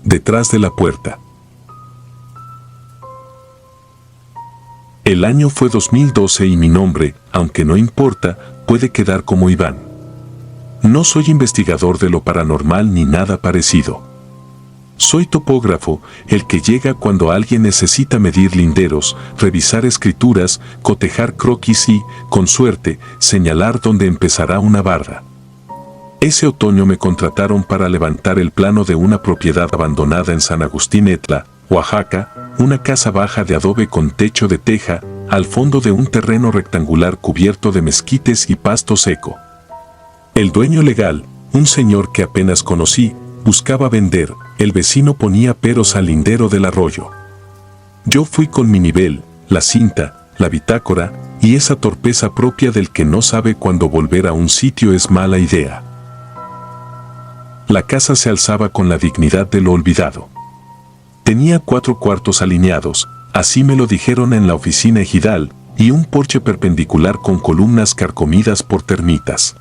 detrás de la puerta. El año fue 2012 y mi nombre, aunque no importa, puede quedar como Iván. No soy investigador de lo paranormal ni nada parecido. Soy topógrafo, el que llega cuando alguien necesita medir linderos, revisar escrituras, cotejar croquis y, con suerte, señalar dónde empezará una barda. Ese otoño me contrataron para levantar el plano de una propiedad abandonada en San Agustín Etla, Oaxaca, una casa baja de adobe con techo de teja, al fondo de un terreno rectangular cubierto de mezquites y pasto seco. El dueño legal, un señor que apenas conocí, buscaba vender, el vecino ponía peros al lindero del arroyo. Yo fui con mi nivel, la cinta, la bitácora, y esa torpeza propia del que no sabe cuándo volver a un sitio es mala idea. La casa se alzaba con la dignidad de lo olvidado. Tenía 4 cuartos alineados, así me lo dijeron en la oficina ejidal, y un porche perpendicular con columnas carcomidas por termitas.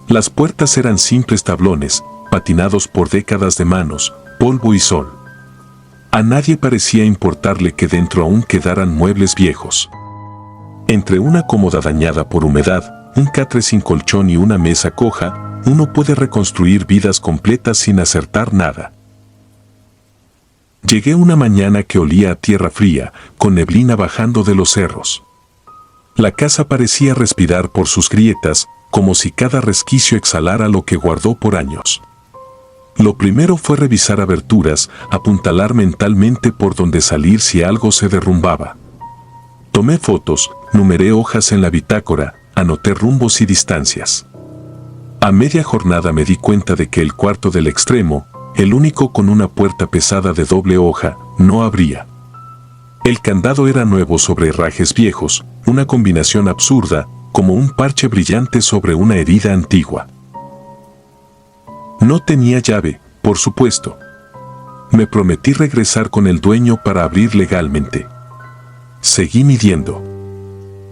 Las puertas eran simples tablones, patinados por décadas de manos, polvo y sol. A nadie parecía importarle que dentro aún quedaran muebles viejos. Entre una cómoda dañada por humedad, un catre sin colchón y una mesa coja, uno puede reconstruir vidas completas sin acertar nada. Llegué una mañana que olía a tierra fría, con neblina bajando de los cerros. La casa parecía respirar por sus grietas, como si cada resquicio exhalara lo que guardó por años. Lo primero fue revisar aberturas, apuntalar mentalmente por dónde salir si algo se derrumbaba. Tomé fotos, numeré hojas en la bitácora, anoté rumbos y distancias. A media jornada me di cuenta de que el cuarto del extremo, el único con una puerta pesada de doble hoja, no abría. El candado era nuevo sobre herrajes viejos, una combinación absurda, como un parche brillante sobre una herida antigua. No tenía llave, por supuesto. Me prometí regresar con el dueño para abrir legalmente. Seguí midiendo.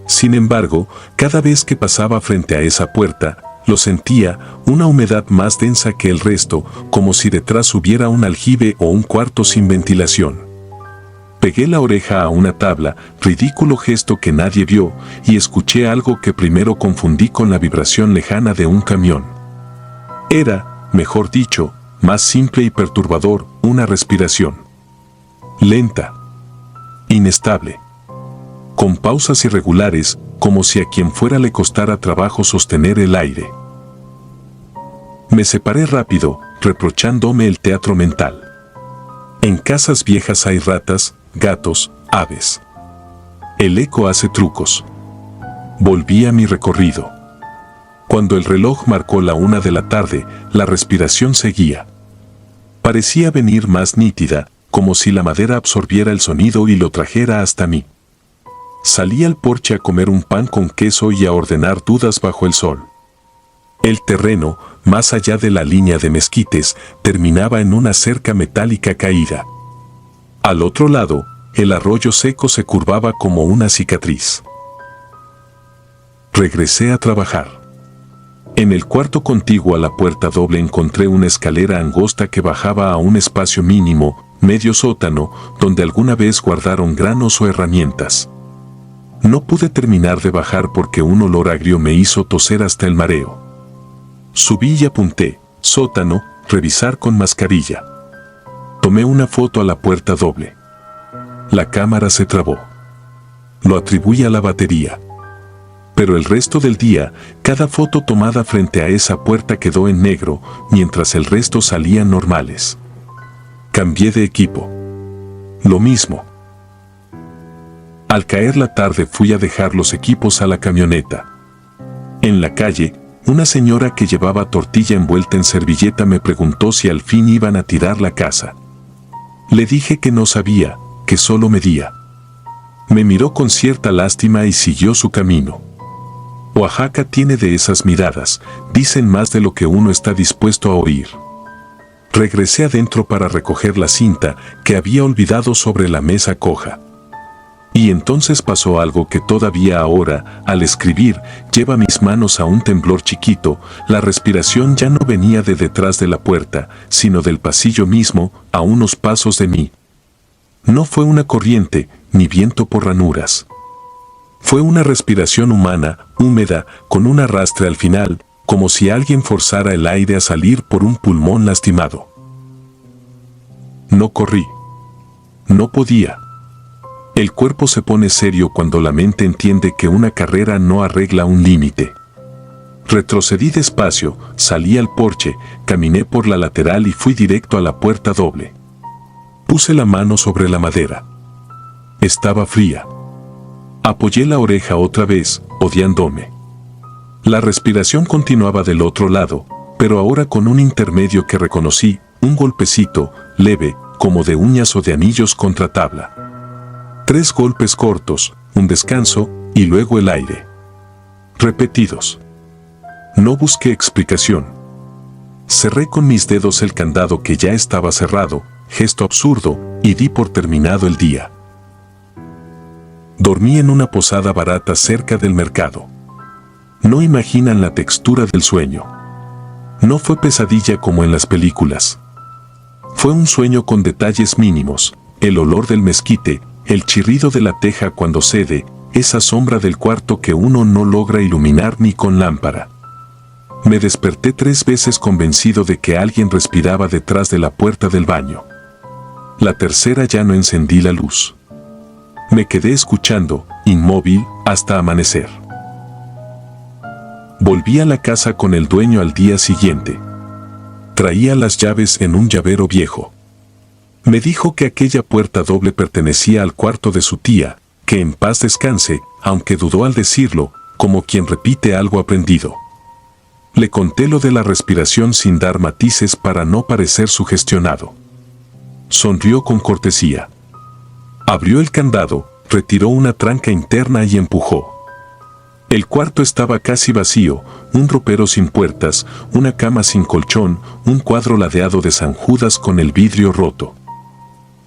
Sin embargo, cada vez que pasaba frente a esa puerta, lo sentía, una humedad más densa que el resto, como si detrás hubiera un aljibe o un cuarto sin ventilación. Pegué la oreja a una tabla, ridículo gesto que nadie vio, y escuché algo que primero confundí con la vibración lejana de un camión. Era, mejor dicho, más simple y perturbador, una respiración. Lenta. Inestable. Con pausas irregulares, como si a quien fuera le costara trabajo sostener el aire. Me separé rápido, reprochándome el teatro mental. En casas viejas hay ratas, gatos, aves. El eco hace trucos. Volví a mi recorrido. Cuando el reloj marcó la 1 de la tarde, la respiración seguía. Parecía venir más nítida, como si la madera absorbiera el sonido y lo trajera hasta mí. Salí al porche a comer un pan con queso y a ordenar dudas bajo el sol. El terreno, más allá de la línea de mezquites, terminaba en una cerca metálica caída. Al otro lado, el arroyo seco se curvaba como una cicatriz. Regresé a trabajar. En el cuarto contiguo a la puerta doble encontré una escalera angosta que bajaba a un espacio mínimo, medio sótano, donde alguna vez guardaron granos o herramientas. No pude terminar de bajar porque un olor agrio me hizo toser hasta el mareo. Subí y apunté, sótano, revisar con mascarilla. Tomé una foto a la puerta doble. La cámara se trabó. Lo atribuí a la batería. Pero el resto del día, cada foto tomada frente a esa puerta quedó en negro, mientras el resto salían normales. Cambié de equipo. Lo mismo. Al caer la tarde fui a dejar los equipos a la camioneta. En la calle, una señora que llevaba tortilla envuelta en servilleta me preguntó si al fin iban a tirar la casa. Le dije que no sabía, que solo medía. Me miró con cierta lástima y siguió su camino. Oaxaca tiene de esas miradas, dicen más de lo que uno está dispuesto a oír. Regresé adentro para recoger la cinta que había olvidado sobre la mesa coja. Y entonces pasó algo que todavía ahora, al escribir, lleva mis manos a un temblor chiquito. La respiración ya no venía de detrás de la puerta, sino del pasillo mismo, a unos pasos de mí. No fue una corriente, ni viento por ranuras. Fue una respiración humana, húmeda, con un arrastre al final, como si alguien forzara el aire a salir por un pulmón lastimado. No corrí. No podía. El cuerpo se pone serio cuando la mente entiende que una carrera no arregla un límite. Retrocedí despacio, salí al porche, caminé por la lateral y fui directo a la puerta doble. Puse la mano sobre la madera. Estaba fría. Apoyé la oreja otra vez, odiándome. La respiración continuaba del otro lado, pero ahora con un intermedio que reconocí, un golpecito, leve, como de uñas o de anillos contra tabla. 3 golpes cortos, un descanso, y luego el aire. Repetidos. No busqué explicación. Cerré con mis dedos el candado que ya estaba cerrado, gesto absurdo, y di por terminado el día. Dormí en una posada barata cerca del mercado. No imaginan la textura del sueño. No fue pesadilla como en las películas. Fue un sueño con detalles mínimos, el olor del mezquite, el chirrido de la teja cuando cede, esa sombra del cuarto que uno no logra iluminar ni con lámpara. Me desperté 3 veces convencido de que alguien respiraba detrás de la puerta del baño. La tercera ya no encendí la luz. Me quedé escuchando, inmóvil, hasta amanecer. Volví a la casa con el dueño al día siguiente. Traía las llaves en un llavero viejo. Me dijo que aquella puerta doble pertenecía al cuarto de su tía, que en paz descanse, aunque dudó al decirlo, como quien repite algo aprendido. Le conté lo de la respiración sin dar matices para no parecer sugestionado. Sonrió con cortesía. Abrió el candado, retiró una tranca interna y empujó. El cuarto estaba casi vacío, un ropero sin puertas, una cama sin colchón, un cuadro ladeado de San Judas con el vidrio roto.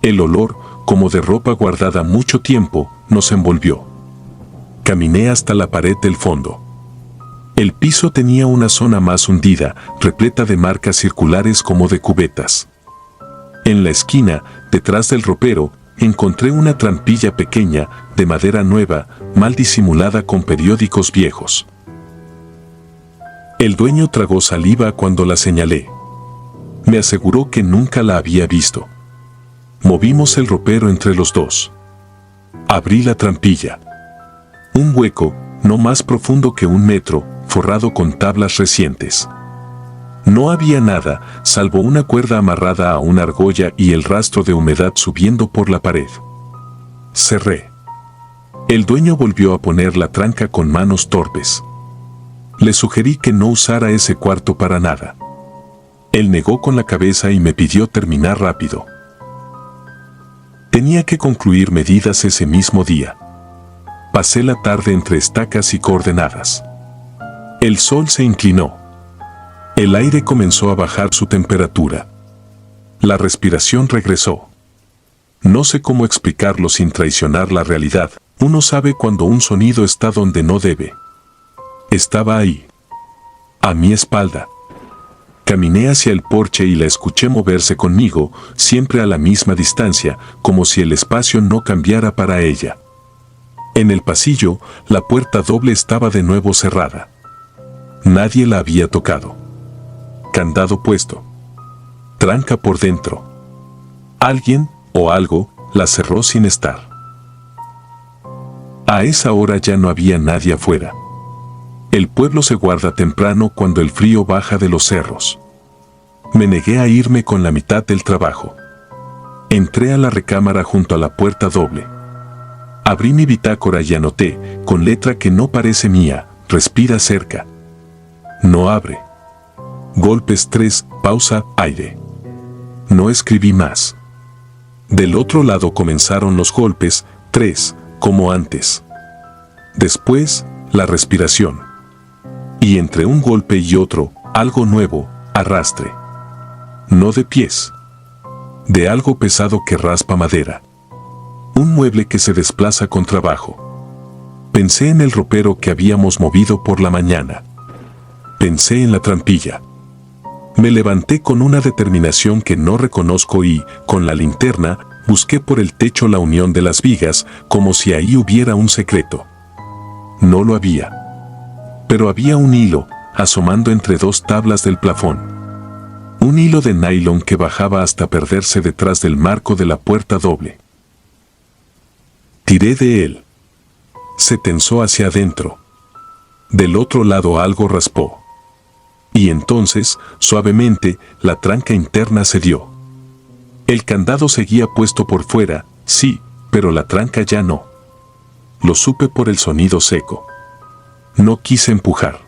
El olor, como de ropa guardada mucho tiempo, nos envolvió. Caminé hasta la pared del fondo. El piso tenía una zona más hundida, repleta de marcas circulares como de cubetas. En la esquina, detrás del ropero, encontré una trampilla pequeña, de madera nueva, mal disimulada con periódicos viejos. El dueño tragó saliva cuando la señalé. Me aseguró que nunca la había visto. Movimos el ropero entre los dos. Abrí la trampilla. Un hueco, no más profundo que 1 metro, forrado con tablas recientes. No había nada, salvo una cuerda amarrada a una argolla y el rastro de humedad subiendo por la pared. Cerré. El dueño volvió a poner la tranca con manos torpes. Le sugerí que no usara ese cuarto para nada. Él negó con la cabeza y me pidió terminar rápido. Tenía que concluir medidas ese mismo día. Pasé la tarde entre estacas y coordenadas. El sol se inclinó. El aire comenzó a bajar su temperatura. La respiración regresó. No sé cómo explicarlo sin traicionar la realidad. Uno sabe cuando un sonido está donde no debe. Estaba ahí. A mi espalda. Caminé hacia el porche y la escuché moverse conmigo, siempre a la misma distancia, como si el espacio no cambiara para ella. En el pasillo, la puerta doble estaba de nuevo cerrada. Nadie la había tocado. Candado puesto. Tranca por dentro. Alguien, o algo, la cerró sin estar. A esa hora ya no había nadie afuera. El pueblo se guarda temprano cuando el frío baja de los cerros. Me negué a irme con la mitad del trabajo. Entré a la recámara junto a la puerta doble. Abrí mi bitácora y anoté, con letra que no parece mía, respira cerca. No abre. Golpes 3, pausa, aire. No escribí más. Del otro lado comenzaron los golpes, 3, como antes. Después, la respiración. Y entre un golpe y otro, algo nuevo, arrastre. No de pies. De algo pesado que raspa madera. Un mueble que se desplaza con trabajo. Pensé en el ropero que habíamos movido por la mañana. Pensé en la trampilla. Me levanté con una determinación que no reconozco y, con la linterna, busqué por el techo la unión de las vigas, como si ahí hubiera un secreto. No lo había. Pero había un hilo, asomando entre dos tablas del plafón. Un hilo de nylon que bajaba hasta perderse detrás del marco de la puerta doble. Tiré de él. Se tensó hacia adentro. Del otro lado algo raspó. Y entonces, suavemente, la tranca interna cedió. El candado seguía puesto por fuera, sí, pero la tranca ya no. Lo supe por el sonido seco. No quise empujar.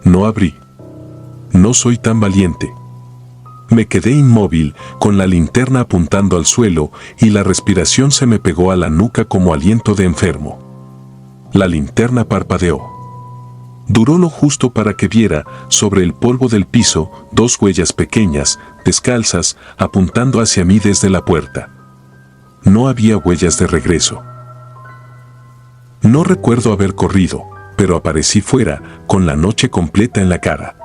No abrí. No soy tan valiente. Me quedé inmóvil, con la linterna apuntando al suelo, y la respiración se me pegó a la nuca como aliento de enfermo. La linterna parpadeó. Duró lo justo para que viera, sobre el polvo del piso, dos huellas pequeñas, descalzas, apuntando hacia mí desde la puerta. No había huellas de regreso. No recuerdo haber corrido, pero aparecí fuera, con la noche completa en la cara.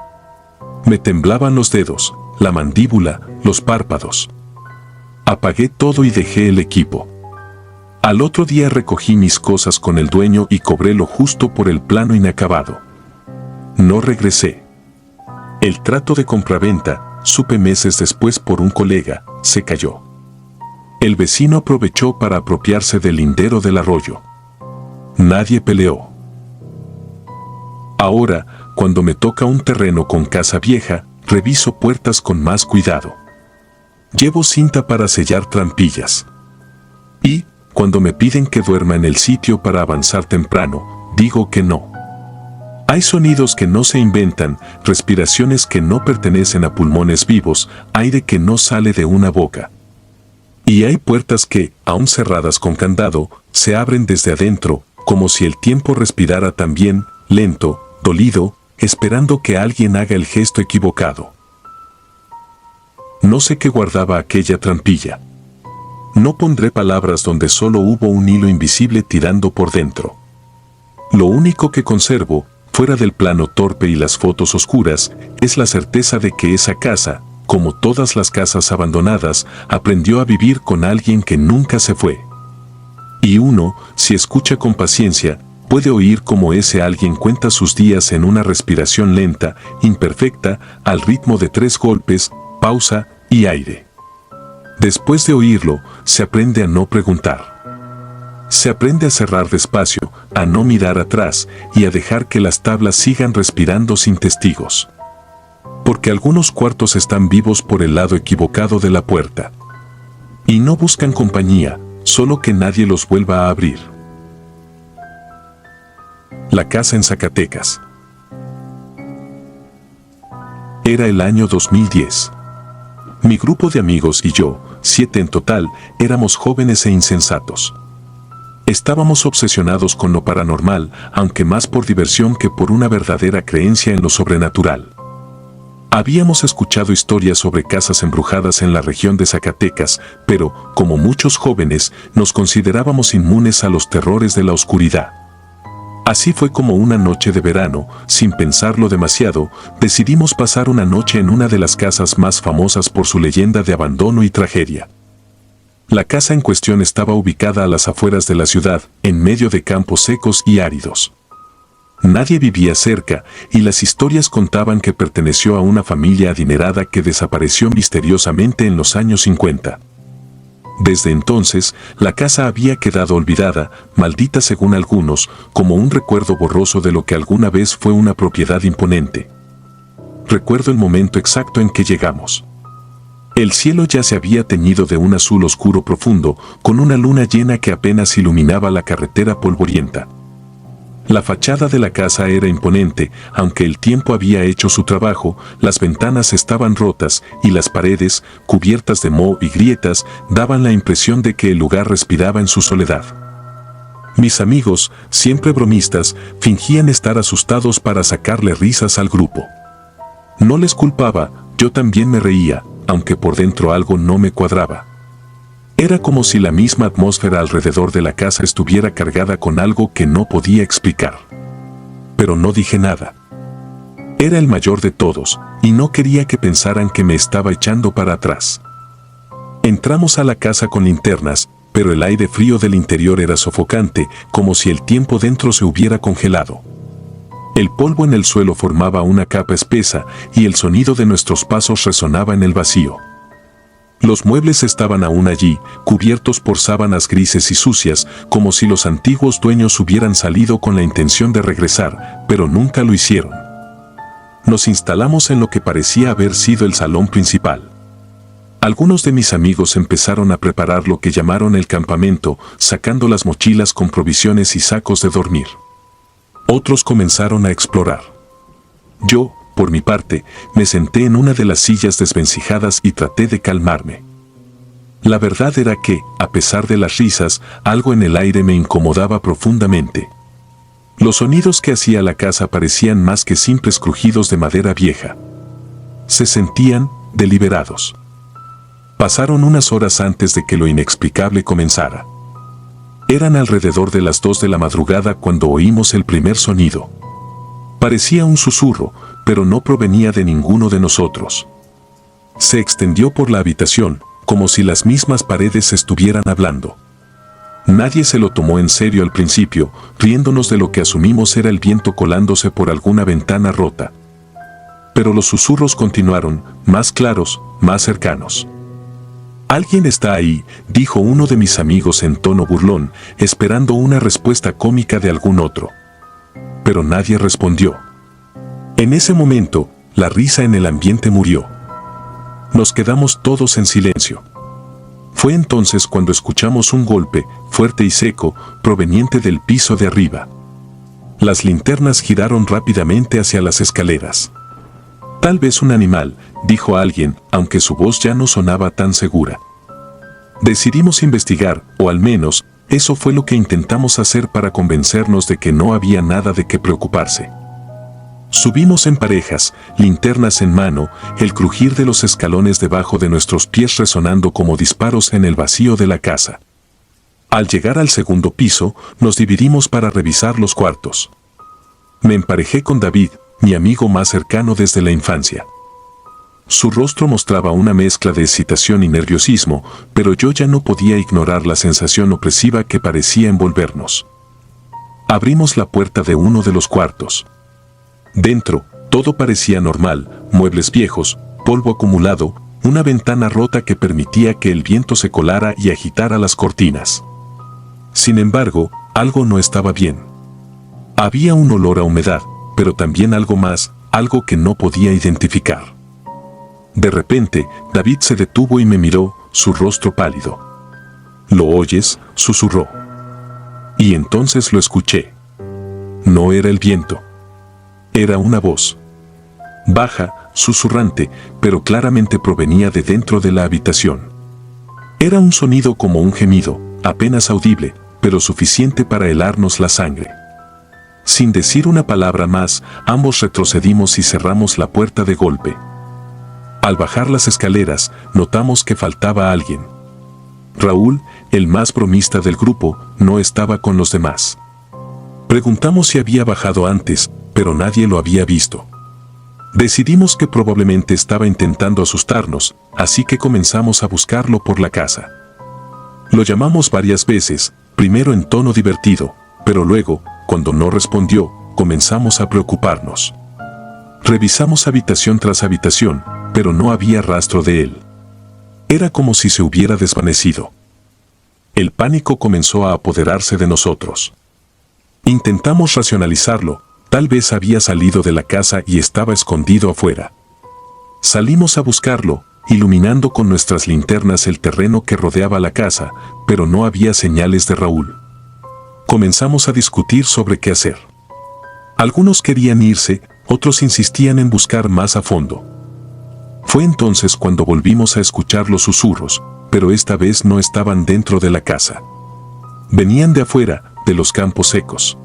Me temblaban los dedos, la mandíbula, los párpados. Apagué todo y dejé el equipo. Al otro día recogí mis cosas con el dueño y cobré lo justo por el plano inacabado. No regresé. El trato de compraventa, supe meses después por un colega, se cayó. El vecino aprovechó para apropiarse del lindero del arroyo. Nadie peleó. Ahora, cuando me toca un terreno con casa vieja, reviso puertas con más cuidado. Llevo cinta para sellar trampillas. Y, cuando me piden que duerma en el sitio para avanzar temprano, digo que no. Hay sonidos que no se inventan, respiraciones que no pertenecen a pulmones vivos, aire que no sale de una boca. Y hay puertas que, aun cerradas con candado, se abren desde adentro, como si el tiempo respirara también, lento, dolido, esperando que alguien haga el gesto equivocado. No sé qué guardaba aquella trampilla. No pondré palabras donde solo hubo un hilo invisible tirando por dentro. Lo único que conservo, fuera del plano torpe y las fotos oscuras, es la certeza de que esa casa, como todas las casas abandonadas, aprendió a vivir con alguien que nunca se fue. Y uno, si escucha con paciencia, puede oír cómo ese alguien cuenta sus días en una respiración lenta, imperfecta, al ritmo de 3 golpes, pausa y aire. Después de oírlo, se aprende a no preguntar. Se aprende a cerrar despacio, a no mirar atrás y a dejar que las tablas sigan respirando sin testigos. Porque algunos cuartos están vivos por el lado equivocado de la puerta. Y no buscan compañía, solo que nadie los vuelva a abrir. La casa en Zacatecas. Era el año 2010. Mi grupo de amigos y yo, 7 en total, éramos jóvenes e insensatos. Estábamos obsesionados con lo paranormal, aunque más por diversión que por una verdadera creencia en lo sobrenatural. Habíamos escuchado historias sobre casas embrujadas en la región de Zacatecas, pero, como muchos jóvenes, nos considerábamos inmunes a los terrores de la oscuridad. Así fue como una noche de verano, sin pensarlo demasiado, decidimos pasar una noche en una de las casas más famosas por su leyenda de abandono y tragedia. La casa en cuestión estaba ubicada a las afueras de la ciudad, en medio de campos secos y áridos. Nadie vivía cerca, y las historias contaban que perteneció a una familia adinerada que desapareció misteriosamente en los años 50. Desde entonces, la casa había quedado olvidada, maldita según algunos, como un recuerdo borroso de lo que alguna vez fue una propiedad imponente. Recuerdo el momento exacto en que llegamos. El cielo ya se había teñido de un azul oscuro profundo, con una luna llena que apenas iluminaba la carretera polvorienta. La fachada de la casa era imponente, aunque el tiempo había hecho su trabajo, las ventanas estaban rotas y las paredes, cubiertas de moho y grietas, daban la impresión de que el lugar respiraba en su soledad. Mis amigos, siempre bromistas, fingían estar asustados para sacarle risas al grupo. No les culpaba, yo también me reía, aunque por dentro algo no me cuadraba. Era como si la misma atmósfera alrededor de la casa estuviera cargada con algo que no podía explicar. Pero no dije nada. Era el mayor de todos, y no quería que pensaran que me estaba echando para atrás. Entramos a la casa con linternas, pero el aire frío del interior era sofocante, como si el tiempo dentro se hubiera congelado. El polvo en el suelo formaba una capa espesa, y el sonido de nuestros pasos resonaba en el vacío. Los muebles estaban aún allí, cubiertos por sábanas grises y sucias, como si los antiguos dueños hubieran salido con la intención de regresar, pero nunca lo hicieron. Nos instalamos en lo que parecía haber sido el salón principal. Algunos de mis amigos empezaron a preparar lo que llamaron el campamento, sacando las mochilas con provisiones y sacos de dormir. Otros comenzaron a explorar. Yo, por mi parte, me senté en una de las sillas desvencijadas y traté de calmarme. La verdad era que, a pesar de las risas, algo en el aire me incomodaba profundamente. Los sonidos que hacía la casa parecían más que simples crujidos de madera vieja. Se sentían deliberados. Pasaron unas horas antes de que lo inexplicable comenzara. Eran alrededor de las 2 de la madrugada cuando oímos el primer sonido. Parecía un susurro, pero no provenía de ninguno de nosotros. Se extendió por la habitación, como si las mismas paredes estuvieran hablando. Nadie se lo tomó en serio al principio, riéndonos de lo que asumimos era el viento colándose por alguna ventana rota. Pero los susurros continuaron, más claros, más cercanos. «Alguien está ahí», dijo uno de mis amigos en tono burlón, esperando una respuesta cómica de algún otro. Pero nadie respondió. En ese momento, la risa en el ambiente murió. Nos quedamos todos en silencio. Fue entonces cuando escuchamos un golpe, fuerte y seco, proveniente del piso de arriba. Las linternas giraron rápidamente hacia las escaleras. «Tal vez un animal», dijo alguien, aunque su voz ya no sonaba tan segura. Decidimos investigar, o al menos, eso fue lo que intentamos hacer para convencernos de que no había nada de qué preocuparse. Subimos en parejas, linternas en mano, el crujir de los escalones debajo de nuestros pies resonando como disparos en el vacío de la casa. Al llegar al segundo piso, nos dividimos para revisar los cuartos. Me emparejé con David, mi amigo más cercano desde la infancia. Su rostro mostraba una mezcla de excitación y nerviosismo, pero yo ya no podía ignorar la sensación opresiva que parecía envolvernos. Abrimos la puerta de uno de los cuartos. Dentro, todo parecía normal, muebles viejos, polvo acumulado, una ventana rota que permitía que el viento se colara y agitara las cortinas. Sin embargo, algo no estaba bien. Había un olor a humedad, pero también algo más, algo que no podía identificar. De repente, David se detuvo y me miró, su rostro pálido. «¿Lo oyes?», susurró. Y entonces lo escuché. No era el viento. Era una voz. Baja, susurrante, pero claramente provenía de dentro de la habitación. Era un sonido como un gemido, apenas audible, pero suficiente para helarnos la sangre. Sin decir una palabra más, ambos retrocedimos y cerramos la puerta de golpe. Al bajar las escaleras, notamos que faltaba alguien. Raúl, el más bromista del grupo, no estaba con los demás. Preguntamos si había bajado antes, pero nadie lo había visto. Decidimos que probablemente estaba intentando asustarnos, así que comenzamos a buscarlo por la casa. Lo llamamos varias veces, primero en tono divertido, pero luego, cuando no respondió, comenzamos a preocuparnos. Revisamos habitación tras habitación, pero no había rastro de él. Era como si se hubiera desvanecido. El pánico comenzó a apoderarse de nosotros. Intentamos racionalizarlo, tal vez había salido de la casa y estaba escondido afuera. Salimos a buscarlo, iluminando con nuestras linternas el terreno que rodeaba la casa, pero no había señales de Raúl. Comenzamos a discutir sobre qué hacer. Algunos querían irse, otros insistían en buscar más a fondo. Fue entonces cuando volvimos a escuchar los susurros, pero esta vez no estaban dentro de la casa. Venían de afuera, de los campos secos.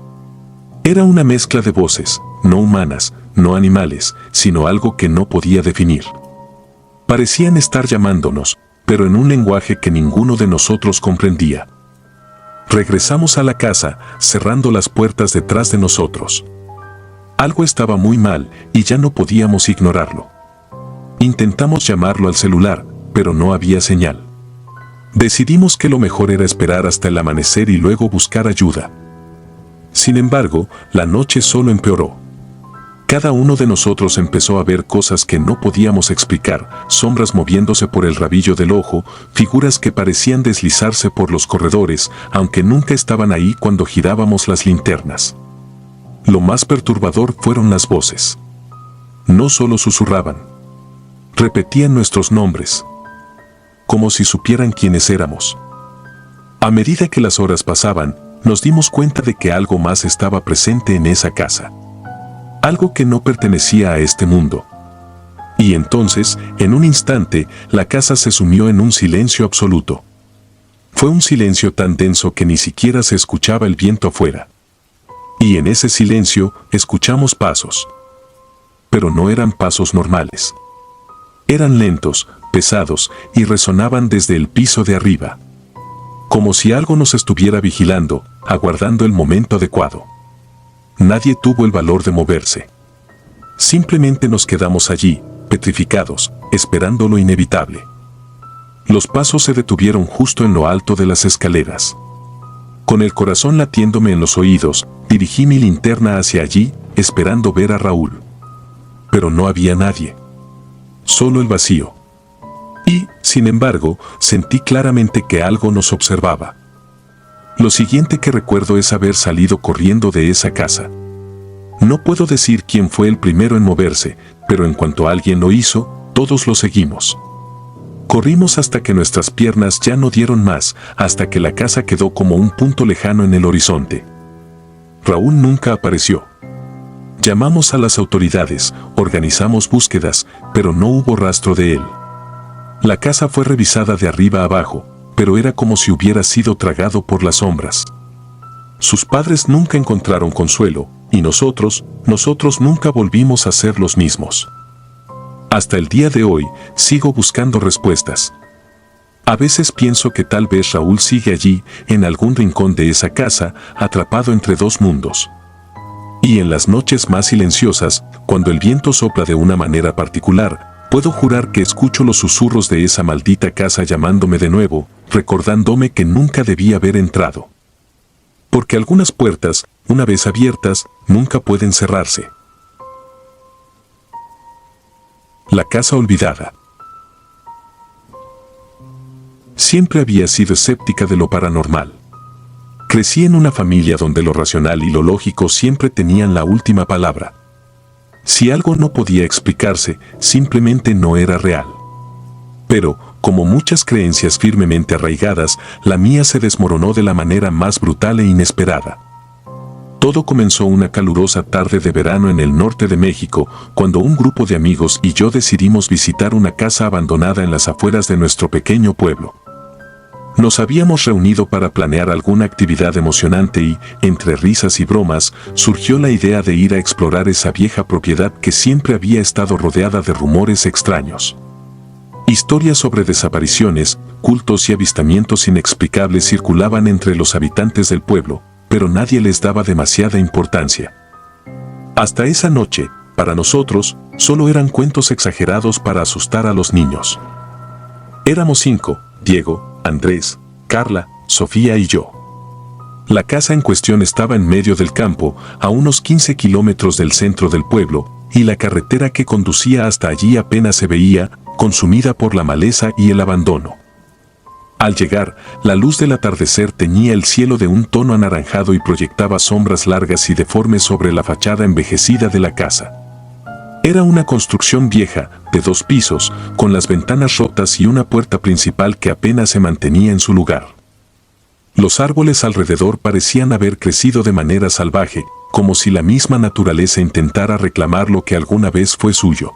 Era una mezcla de voces, no humanas, no animales, sino algo que no podía definir. Parecían estar llamándonos, pero en un lenguaje que ninguno de nosotros comprendía. Regresamos a la casa, cerrando las puertas detrás de nosotros. Algo estaba muy mal y ya no podíamos ignorarlo. Intentamos llamarlo al celular, pero no había señal. Decidimos que lo mejor era esperar hasta el amanecer y luego buscar ayuda. Sin embargo, la noche solo empeoró. Cada uno de nosotros empezó a ver cosas que no podíamos explicar, sombras moviéndose por el rabillo del ojo, figuras que parecían deslizarse por los corredores, aunque nunca estaban ahí cuando girábamos las linternas. Lo más perturbador fueron las voces. No solo susurraban, repetían nuestros nombres, como si supieran quiénes éramos. A medida que las horas pasaban, nos dimos cuenta de que algo más estaba presente en esa casa. Algo que no pertenecía a este mundo. Y entonces, en un instante, la casa se sumió en un silencio absoluto. Fue un silencio tan denso que ni siquiera se escuchaba el viento afuera. Y en ese silencio, escuchamos pasos. Pero no eran pasos normales. Eran lentos, pesados, y resonaban desde el piso de arriba. Como si algo nos estuviera vigilando, aguardando el momento adecuado. Nadie tuvo el valor de moverse. Simplemente nos quedamos allí, petrificados, esperando lo inevitable. Los pasos se detuvieron justo en lo alto de las escaleras. Con el corazón latiéndome en los oídos, dirigí mi linterna hacia allí, esperando ver a Raúl. Pero no había nadie. Solo el vacío. Y, sin embargo, sentí claramente que algo nos observaba. Lo siguiente que recuerdo es haber salido corriendo de esa casa. No puedo decir quién fue el primero en moverse, pero en cuanto alguien lo hizo, todos lo seguimos. Corrimos hasta que nuestras piernas ya no dieron más, hasta que la casa quedó como un punto lejano en el horizonte. Raúl nunca apareció. Llamamos a las autoridades, organizamos búsquedas, pero no hubo rastro de él. La casa fue revisada de arriba a abajo, pero era como si hubiera sido tragado por las sombras. Sus padres nunca encontraron consuelo, y nosotros nunca volvimos a ser los mismos. Hasta el día de hoy, sigo buscando respuestas. A veces pienso que tal vez Raúl sigue allí, en algún rincón de esa casa, atrapado entre dos mundos. Y en las noches más silenciosas, cuando el viento sopla de una manera particular, puedo jurar que escucho los susurros de esa maldita casa llamándome de nuevo, recordándome que nunca debía haber entrado. Porque algunas puertas, una vez abiertas, nunca pueden cerrarse. La casa olvidada. Siempre había sido escéptica de lo paranormal. Crecí en una familia donde lo racional y lo lógico siempre tenían la última palabra. Si algo no podía explicarse, simplemente no era real. Pero, como muchas creencias firmemente arraigadas, la mía se desmoronó de la manera más brutal e inesperada. Todo comenzó una calurosa tarde de verano en el norte de México, cuando un grupo de amigos y yo decidimos visitar una casa abandonada en las afueras de nuestro pequeño pueblo. Nos habíamos reunido para planear alguna actividad emocionante y, entre risas y bromas, surgió la idea de ir a explorar esa vieja propiedad que siempre había estado rodeada de rumores extraños. Historias sobre desapariciones, cultos y avistamientos inexplicables circulaban entre los habitantes del pueblo, pero nadie les daba demasiada importancia. Hasta esa noche, para nosotros, solo eran cuentos exagerados para asustar a los niños. Éramos 5, Diego, Andrés, Carla, Sofía y yo. La casa en cuestión estaba en medio del campo, a unos 15 kilómetros del centro del pueblo, y la carretera que conducía hasta allí apenas se veía, consumida por la maleza y el abandono. Al llegar, la luz del atardecer teñía el cielo de un tono anaranjado y proyectaba sombras largas y deformes sobre la fachada envejecida de la casa. Era una construcción vieja, de 2 pisos, con las ventanas rotas y una puerta principal que apenas se mantenía en su lugar. Los árboles alrededor parecían haber crecido de manera salvaje, como si la misma naturaleza intentara reclamar lo que alguna vez fue suyo.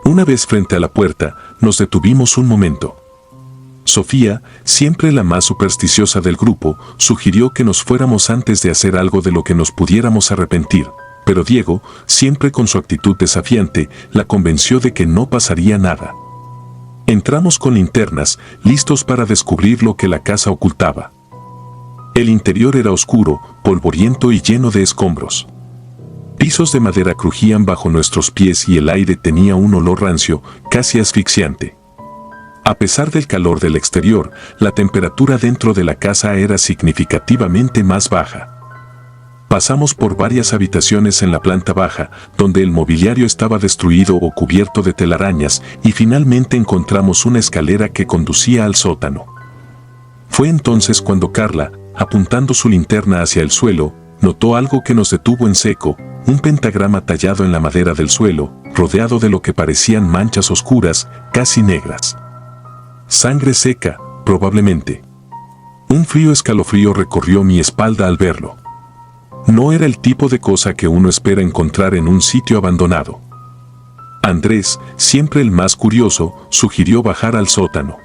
Una vez frente a la puerta, nos detuvimos un momento. Sofía, siempre la más supersticiosa del grupo, sugirió que nos fuéramos antes de hacer algo de lo que nos pudiéramos arrepentir, pero Diego, siempre con su actitud desafiante, la convenció de que no pasaría nada. Entramos con linternas, listos para descubrir lo que la casa ocultaba. El interior era oscuro, polvoriento y lleno de escombros. Pisos de madera crujían bajo nuestros pies y el aire tenía un olor rancio, casi asfixiante. A pesar del calor del exterior, la temperatura dentro de la casa era significativamente más baja. Pasamos por varias habitaciones en la planta baja, donde el mobiliario estaba destruido o cubierto de telarañas, y finalmente encontramos una escalera que conducía al sótano. Fue entonces cuando Carla, apuntando su linterna hacia el suelo, notó algo que nos detuvo en seco, un pentagrama tallado en la madera del suelo, rodeado de lo que parecían manchas oscuras, casi negras. Sangre seca, probablemente. Un frío escalofrío recorrió mi espalda al verlo. No era el tipo de cosa que uno espera encontrar en un sitio abandonado. Andrés, siempre el más curioso, sugirió bajar al sótano.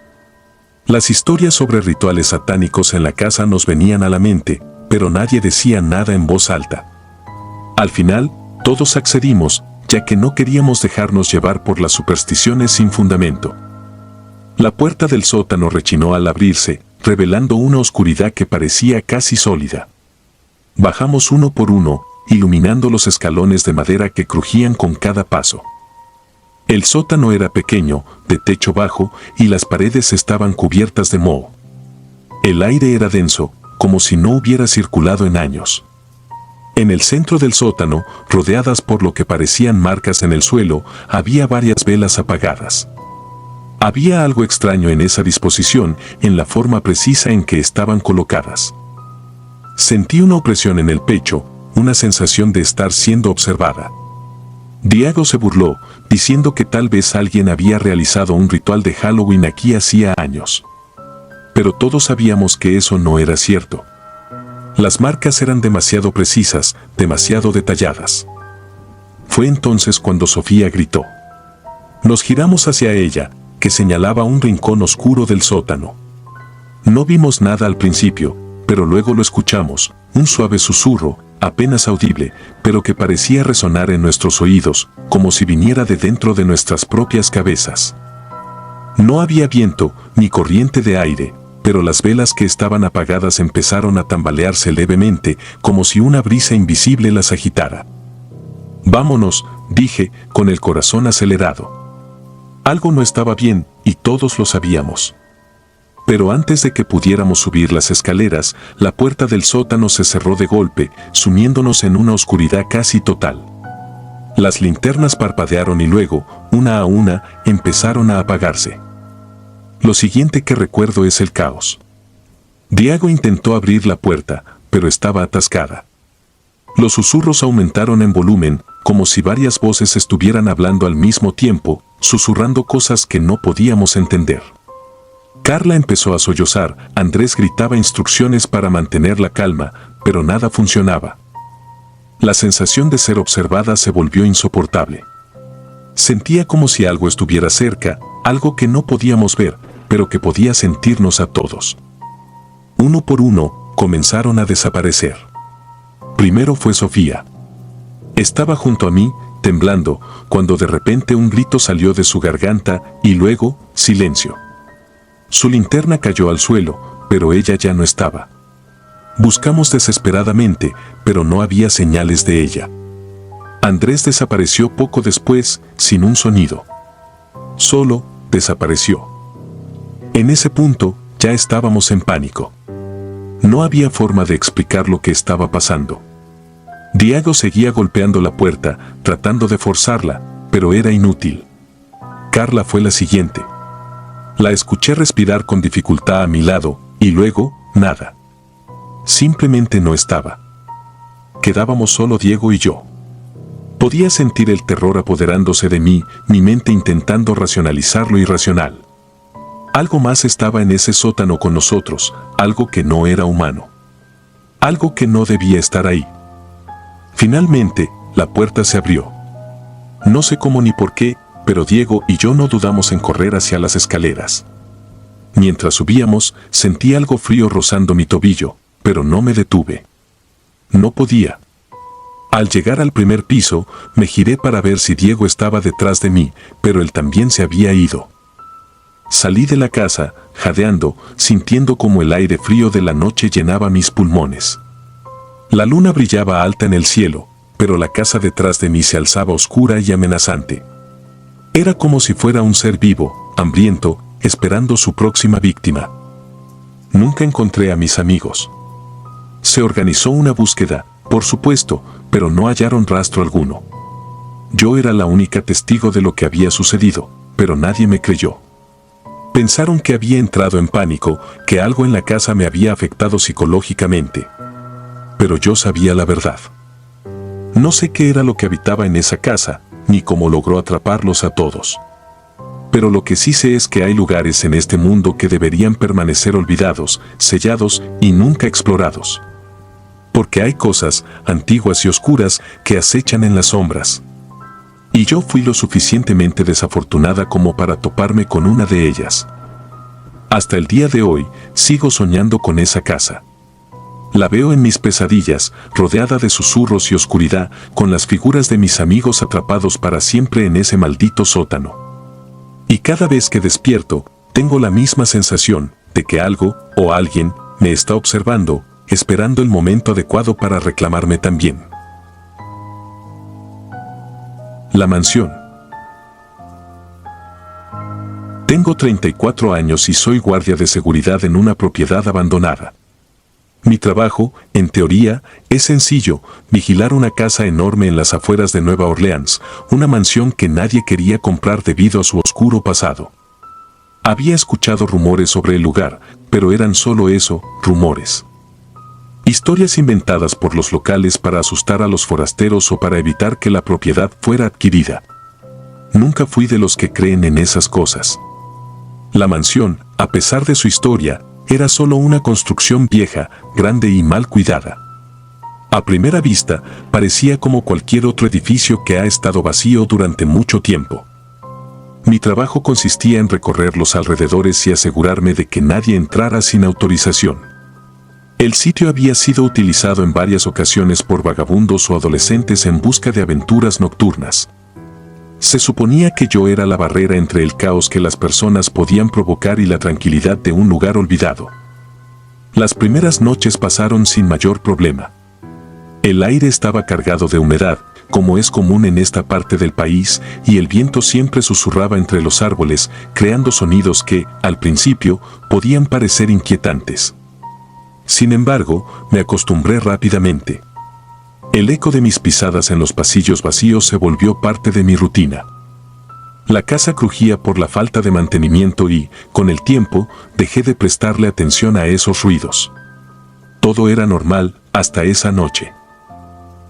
Las historias sobre rituales satánicos en la casa nos venían a la mente, pero nadie decía nada en voz alta. Al final, todos accedimos, ya que no queríamos dejarnos llevar por las supersticiones sin fundamento. La puerta del sótano rechinó al abrirse, revelando una oscuridad que parecía casi sólida. Bajamos uno por uno, iluminando los escalones de madera que crujían con cada paso. El sótano era pequeño, de techo bajo, y las paredes estaban cubiertas de moho. El aire era denso, como si no hubiera circulado en años. En el centro del sótano, rodeadas por lo que parecían marcas en el suelo, había varias velas apagadas. Había algo extraño en esa disposición, en la forma precisa en que estaban colocadas. Sentí una opresión en el pecho, una sensación de estar siendo observada. Diego se burló, diciendo que tal vez alguien había realizado un ritual de Halloween aquí hacía años. Pero todos sabíamos que eso no era cierto. Las marcas eran demasiado precisas, demasiado detalladas. Fue entonces cuando Sofía gritó. Nos giramos hacia ella, que señalaba un rincón oscuro del sótano. No vimos nada al principio, pero luego lo escuchamos, un suave susurro, apenas audible, pero que parecía resonar en nuestros oídos, como si viniera de dentro de nuestras propias cabezas. No había viento, ni corriente de aire, pero las velas que estaban apagadas empezaron a tambalearse levemente, como si una brisa invisible las agitara. Vámonos, dije, con el corazón acelerado. Algo no estaba bien, y todos lo sabíamos. Pero antes de que pudiéramos subir las escaleras, la puerta del sótano se cerró de golpe, sumiéndonos en una oscuridad casi total. Las linternas parpadearon y luego, una a una, empezaron a apagarse. Lo siguiente que recuerdo es el caos. Diego intentó abrir la puerta, pero estaba atascada. Los susurros aumentaron en volumen, como si varias voces estuvieran hablando al mismo tiempo, susurrando cosas que no podíamos entender. Carla empezó a sollozar, Andrés gritaba instrucciones para mantener la calma, pero nada funcionaba. La sensación de ser observada se volvió insoportable. Sentía como si algo estuviera cerca, algo que no podíamos ver, pero que podía sentirnos a todos. Uno por uno, comenzaron a desaparecer. Primero fue Sofía. Estaba junto a mí, temblando, cuando de repente un grito salió de su garganta, y luego, silencio. Su linterna cayó al suelo, pero ella ya no estaba. Buscamos desesperadamente, pero no había señales de ella. Andrés desapareció poco después, sin un sonido. Solo, desapareció. En ese punto, ya estábamos en pánico. No había forma de explicar lo que estaba pasando. Diego seguía golpeando la puerta, tratando de forzarla, pero era inútil. Carla fue la siguiente. La escuché respirar con dificultad a mi lado, y luego, nada. Simplemente no estaba. Quedábamos solo Diego y yo. Podía sentir el terror apoderándose de mí, mi mente intentando racionalizar lo irracional. Algo más estaba en ese sótano con nosotros, algo que no era humano. Algo que no debía estar ahí. Finalmente, la puerta se abrió. No sé cómo ni por qué, pero Diego y yo no dudamos en correr hacia las escaleras. Mientras subíamos, sentí algo frío rozando mi tobillo, pero no me detuve. No podía. Al llegar al primer piso, me giré para ver si Diego estaba detrás de mí, pero él también se había ido. Salí de la casa, jadeando, sintiendo como el aire frío de la noche llenaba mis pulmones. La luna brillaba alta en el cielo, pero la casa detrás de mí se alzaba oscura y amenazante. Era como si fuera un ser vivo, hambriento, esperando su próxima víctima. Nunca encontré a mis amigos. Se organizó una búsqueda, por supuesto, pero no hallaron rastro alguno. Yo era la única testigo de lo que había sucedido, pero nadie me creyó. Pensaron que había entrado en pánico, que algo en la casa me había afectado psicológicamente. Pero yo sabía la verdad. No sé qué era lo que habitaba en esa casa, ni cómo logró atraparlos a todos. Pero lo que sí sé es que hay lugares en este mundo que deberían permanecer olvidados, sellados y nunca explorados. Porque hay cosas antiguas y oscuras que acechan en las sombras. Y yo fui lo suficientemente desafortunada como para toparme con una de ellas. Hasta el día de hoy, sigo soñando con esa casa. La veo en mis pesadillas, rodeada de susurros y oscuridad, con las figuras de mis amigos atrapados para siempre en ese maldito sótano. Y cada vez que despierto, tengo la misma sensación de que algo o alguien me está observando, esperando el momento adecuado para reclamarme también. La mansión. Tengo 34 años y soy guardia de seguridad en una propiedad abandonada. Mi trabajo, en teoría, es sencillo: vigilar una casa enorme en las afueras de Nueva Orleans, una mansión que nadie quería comprar debido a su oscuro pasado. Había escuchado rumores sobre el lugar, pero eran solo eso, rumores. Historias inventadas por los locales para asustar a los forasteros o para evitar que la propiedad fuera adquirida. Nunca fui de los que creen en esas cosas. La mansión, a pesar de su historia, era solo una construcción vieja, grande y mal cuidada. A primera vista, parecía como cualquier otro edificio que ha estado vacío durante mucho tiempo. Mi trabajo consistía en recorrer los alrededores y asegurarme de que nadie entrara sin autorización. El sitio había sido utilizado en varias ocasiones por vagabundos o adolescentes en busca de aventuras nocturnas. Se suponía que yo era la barrera entre el caos que las personas podían provocar y la tranquilidad de un lugar olvidado. Las primeras noches pasaron sin mayor problema. El aire estaba cargado de humedad, como es común en esta parte del país, y el viento siempre susurraba entre los árboles, creando sonidos que, al principio, podían parecer inquietantes. Sin embargo, me acostumbré rápidamente. El eco de mis pisadas en los pasillos vacíos se volvió parte de mi rutina. La casa crujía por la falta de mantenimiento y, con el tiempo, dejé de prestarle atención a esos ruidos. Todo era normal, hasta esa noche.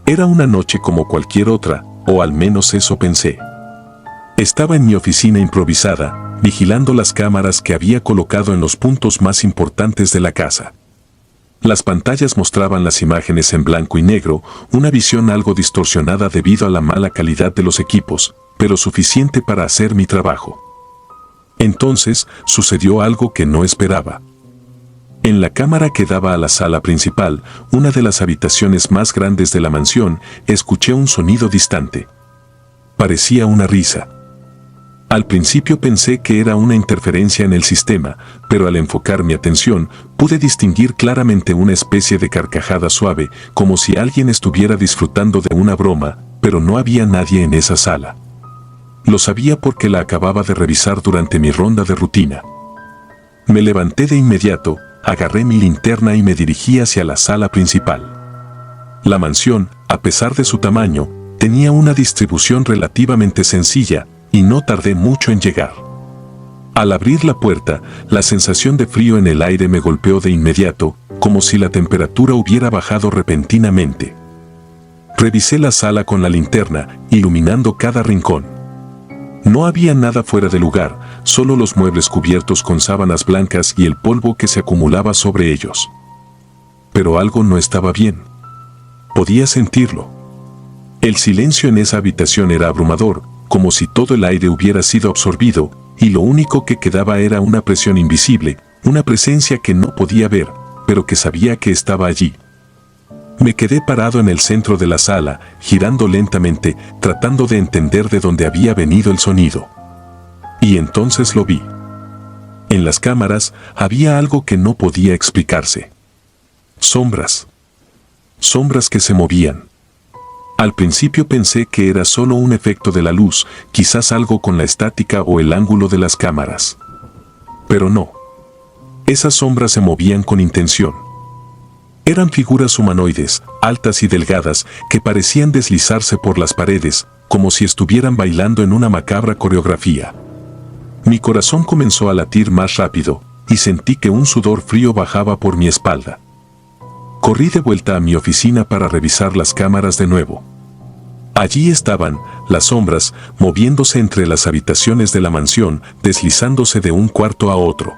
Era una noche como cualquier otra, o al menos eso pensé. Estaba en mi oficina improvisada, vigilando las cámaras que había colocado en los puntos más importantes de la casa. Las pantallas mostraban las imágenes en blanco y negro, una visión algo distorsionada debido a la mala calidad de los equipos, pero suficiente para hacer mi trabajo. Entonces, sucedió algo que no esperaba. En la cámara que daba a la sala principal, una de las habitaciones más grandes de la mansión, escuché un sonido distante. Parecía una risa. Al principio pensé que era una interferencia en el sistema, pero al enfocar mi atención, pude distinguir claramente una especie de carcajada suave, como si alguien estuviera disfrutando de una broma, pero no había nadie en esa sala. Lo sabía porque la acababa de revisar durante mi ronda de rutina. Me levanté de inmediato, agarré mi linterna y me dirigí hacia la sala principal. La mansión, a pesar de su tamaño, tenía una distribución relativamente sencilla, y no tardé mucho en llegar. Al abrir la puerta, la sensación de frío en el aire me golpeó de inmediato, como si la temperatura hubiera bajado repentinamente. Revisé la sala con la linterna, iluminando cada rincón. No había nada fuera de lugar, solo los muebles cubiertos con sábanas blancas y el polvo que se acumulaba sobre ellos. Pero algo no estaba bien. Podía sentirlo. El silencio en esa habitación era abrumador, como si todo el aire hubiera sido absorbido, y lo único que quedaba era una presión invisible, una presencia que no podía ver, pero que sabía que estaba allí. Me quedé parado en el centro de la sala, girando lentamente, tratando de entender de dónde había venido el sonido. Y entonces lo vi. En las cámaras había algo que no podía explicarse. Sombras. Sombras que se movían. Al principio pensé que era solo un efecto de la luz, quizás algo con la estática o el ángulo de las cámaras. Pero no. Esas sombras se movían con intención. Eran figuras humanoides, altas y delgadas, que parecían deslizarse por las paredes, como si estuvieran bailando en una macabra coreografía. Mi corazón comenzó a latir más rápido, y sentí que un sudor frío bajaba por mi espalda. Corrí de vuelta a mi oficina para revisar las cámaras de nuevo. Allí estaban, las sombras, moviéndose entre las habitaciones de la mansión, deslizándose de un cuarto a otro.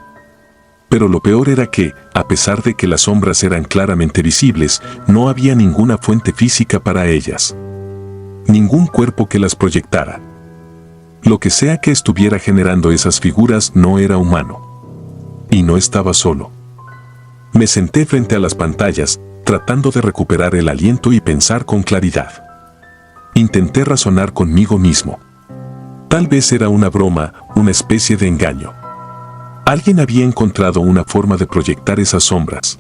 Pero lo peor era que, a pesar de que las sombras eran claramente visibles, no había ninguna fuente física para ellas. Ningún cuerpo que las proyectara. Lo que sea que estuviera generando esas figuras no era humano. Y no estaba solo. Me senté frente a las pantallas, tratando de recuperar el aliento y pensar con claridad. Intenté razonar conmigo mismo. Tal vez era una broma, una especie de engaño. Alguien había encontrado una forma de proyectar esas sombras.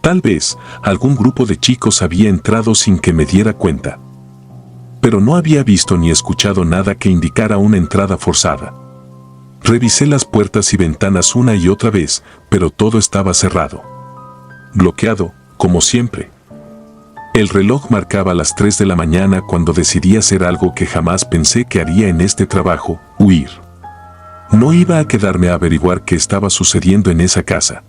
Tal vez algún grupo de chicos había entrado sin que me diera cuenta. Pero no había visto ni escuchado nada que indicara una entrada forzada. Revisé las puertas y ventanas una y otra vez, pero todo estaba cerrado. Bloqueado, como siempre. El reloj marcaba las 3 de la mañana cuando decidí hacer algo que jamás pensé que haría en este trabajo: huir. No iba a quedarme a averiguar qué estaba sucediendo en esa casa.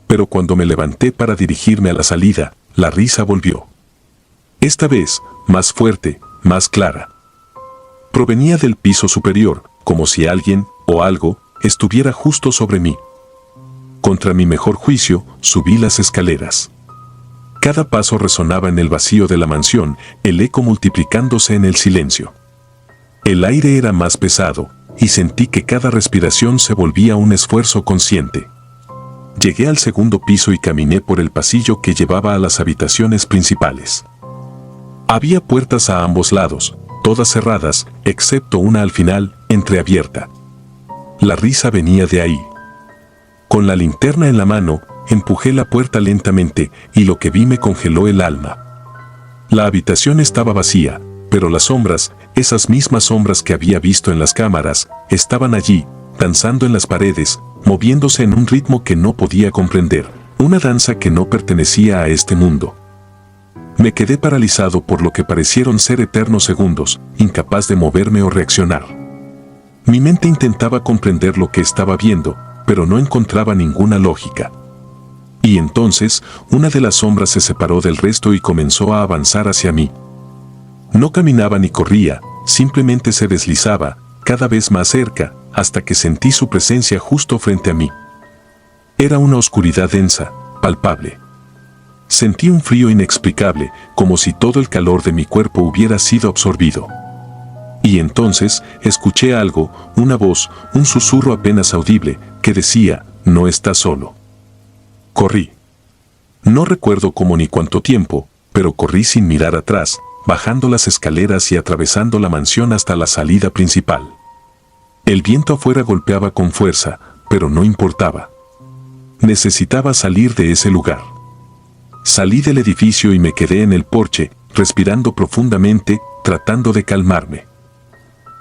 Pero cuando me levanté para dirigirme a la salida, la risa volvió. Esta vez, más fuerte, más clara. Provenía del piso superior, como si alguien, o algo, estuviera justo sobre mí. Contra mi mejor juicio, subí las escaleras. Cada paso resonaba en el vacío de la mansión, el eco multiplicándose en el silencio. El aire era más pesado, y sentí que cada respiración se volvía un esfuerzo consciente. Llegué al segundo piso y caminé por el pasillo que llevaba a las habitaciones principales. Había puertas a ambos lados, todas cerradas, excepto una al final, entreabierta. La risa venía de ahí. Con la linterna en la mano, empujé la puerta lentamente, y lo que vi me congeló el alma. La habitación estaba vacía, pero las sombras, esas mismas sombras que había visto en las cámaras, estaban allí, danzando en las paredes, moviéndose en un ritmo que no podía comprender, una danza que no pertenecía a este mundo. Me quedé paralizado por lo que parecieron ser eternos segundos, incapaz de moverme o reaccionar. Mi mente intentaba comprender lo que estaba viendo, pero no encontraba ninguna lógica. Y entonces, una de las sombras se separó del resto y comenzó a avanzar hacia mí. No caminaba ni corría, simplemente se deslizaba, cada vez más cerca, hasta que sentí su presencia justo frente a mí. Era una oscuridad densa, palpable. Sentí un frío inexplicable, como si todo el calor de mi cuerpo hubiera sido absorbido. Y entonces, escuché algo, una voz, un susurro apenas audible, que decía: no estás solo. Corrí. No recuerdo cómo ni cuánto tiempo, pero corrí sin mirar atrás, bajando las escaleras y atravesando la mansión hasta la salida principal. El viento afuera golpeaba con fuerza, pero no importaba. Necesitaba salir de ese lugar. Salí del edificio y me quedé en el porche, respirando profundamente, tratando de calmarme.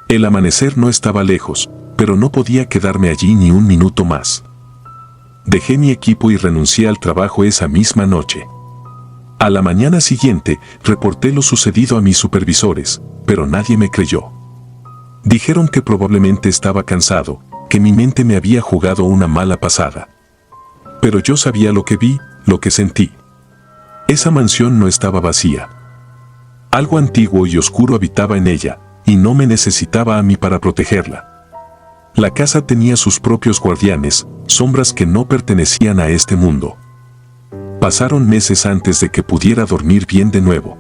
El amanecer no estaba lejos, pero no podía quedarme allí ni un minuto más. Dejé mi equipo y renuncié al trabajo esa misma noche. A la mañana siguiente, reporté lo sucedido a mis supervisores, pero nadie me creyó. Dijeron que probablemente estaba cansado, que mi mente me había jugado una mala pasada. Pero yo sabía lo que vi, lo que sentí. Esa mansión no estaba vacía. Algo antiguo y oscuro habitaba en ella, y no me necesitaba a mí para protegerla. La casa tenía sus propios guardianes, sombras que no pertenecían a este mundo. Pasaron meses antes de que pudiera dormir bien de nuevo.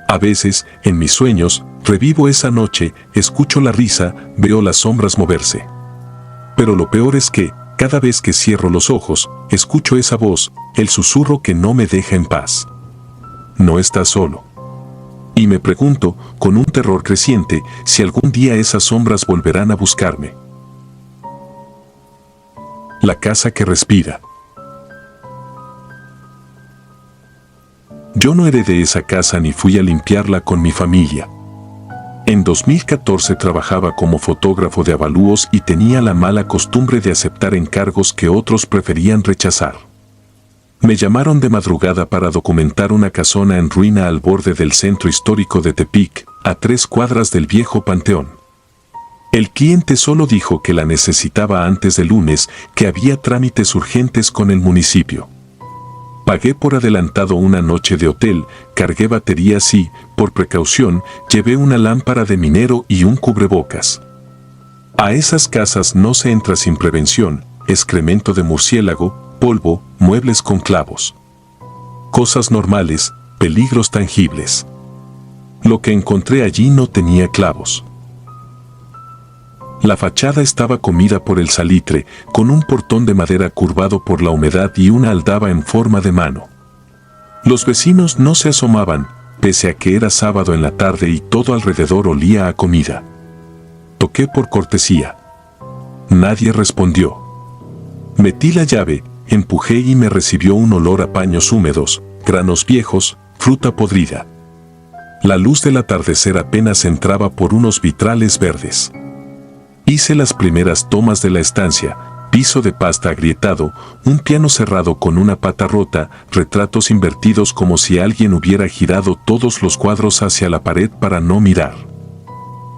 A veces, en mis sueños, revivo esa noche, escucho la risa, veo las sombras moverse. Pero lo peor es que, cada vez que cierro los ojos, escucho esa voz, el susurro que no me deja en paz. No estás solo. Y me pregunto, con un terror creciente, si algún día esas sombras volverán a buscarme. La casa que respira. Yo no heredé esa casa ni fui a limpiarla con mi familia. En 2014 trabajaba como fotógrafo de avalúos y tenía la mala costumbre de aceptar encargos que otros preferían rechazar. Me llamaron de madrugada para documentar una casona en ruina al borde del centro histórico de Tepic, a 3 cuadras del viejo Panteón. El cliente solo dijo que la necesitaba antes del lunes, que había trámites urgentes con el municipio. Pagué por adelantado una noche de hotel, cargué baterías y, por precaución, llevé una lámpara de minero y un cubrebocas. A esas casas no se entra sin prevención: excremento de murciélago, polvo, muebles con clavos. Cosas normales, peligros tangibles. Lo que encontré allí no tenía clavos. La fachada estaba comida por el salitre, con un portón de madera curvado por la humedad y una aldaba en forma de mano. Los vecinos no se asomaban, pese a que era sábado en la tarde y todo alrededor olía a comida. Toqué por cortesía. Nadie respondió. Metí la llave, empujé y me recibió un olor a paños húmedos, granos viejos, fruta podrida. La luz del atardecer apenas entraba por unos vitrales verdes. Hice las primeras tomas de la estancia: piso de pasta agrietado, un piano cerrado con una pata rota, retratos invertidos como si alguien hubiera girado todos los cuadros hacia la pared para no mirar.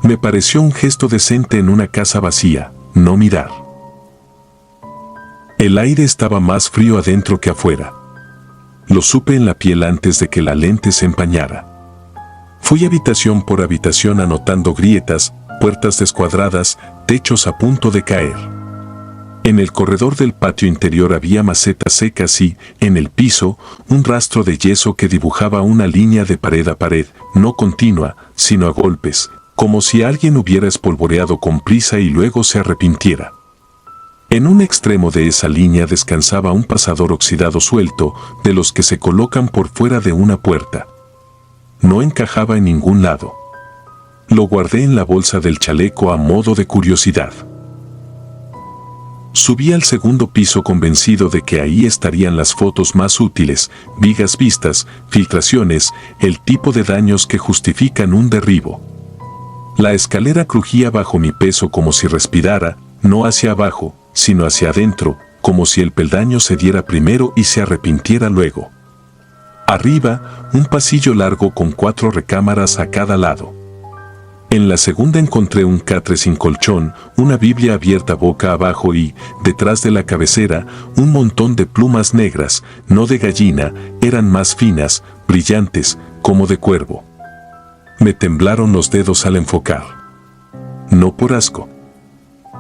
Me pareció un gesto decente en una casa vacía: no mirar. El aire estaba más frío adentro que afuera. Lo supe en la piel antes de que la lente se empañara. Fui habitación por habitación anotando grietas, puertas descuadradas, techos a punto de caer. En el corredor del patio interior había macetas secas y, en el piso, un rastro de yeso que dibujaba una línea de pared a pared, no continua, sino a golpes, como si alguien hubiera espolvoreado con prisa y luego se arrepintiera. En un extremo de esa línea descansaba un pasador oxidado suelto, de los que se colocan por fuera de una puerta. No encajaba en ningún lado. Lo guardé en la bolsa del chaleco a modo de curiosidad. Subí al segundo piso convencido de que ahí estarían las fotos más útiles: vigas vistas, filtraciones, el tipo de daños que justifican un derribo. La escalera crujía bajo mi peso como si respirara, no hacia abajo, sino hacia adentro, como si el peldaño se diera primero y se arrepintiera luego. Arriba, un pasillo largo con 4 recámaras a cada lado. En la segunda encontré un catre sin colchón, una Biblia abierta boca abajo y, detrás de la cabecera, un montón de plumas negras, no de gallina, eran más finas, brillantes, como de cuervo. Me temblaron los dedos al enfocar. No por asco.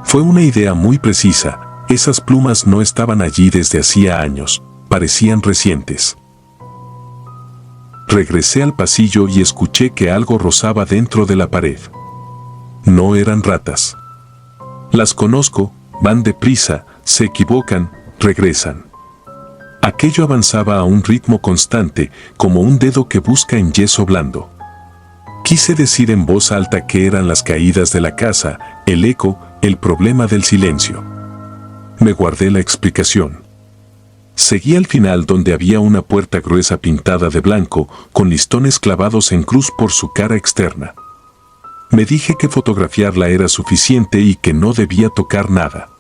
Fue una idea muy precisa: esas plumas no estaban allí desde hacía años, parecían recientes. Regresé al pasillo y escuché que algo rozaba dentro de la pared. No eran ratas. Las conozco, van deprisa, se equivocan, regresan. Aquello avanzaba a un ritmo constante, como un dedo que busca en yeso blando. Quise decir en voz alta que eran las caídas de la casa, el eco, el problema del silencio. Me guardé la explicación. Seguí al final, donde había una puerta gruesa pintada de blanco, con listones clavados en cruz por su cara externa. Me dije que fotografiarla era suficiente y que no debía tocar nada.